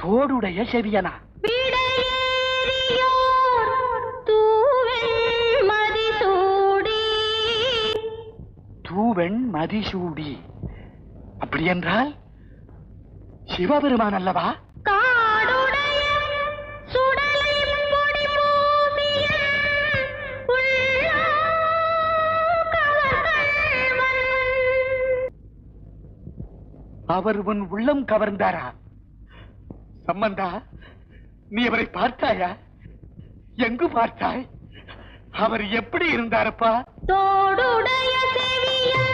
தோடுடைய செவியனா? தூவெண் மதிசூடி. அப்படி என்றால் சிவபெருமான் அல்லவா? அவர் உன் உள்ளம் கவர்ந்தாரா? சம்பந்தா, நீ அவரை பார்த்தாயா? எங்கு பார்த்தாய்? அவர் எப்படி இருந்தாரப்பா? தோடுடைய செவியா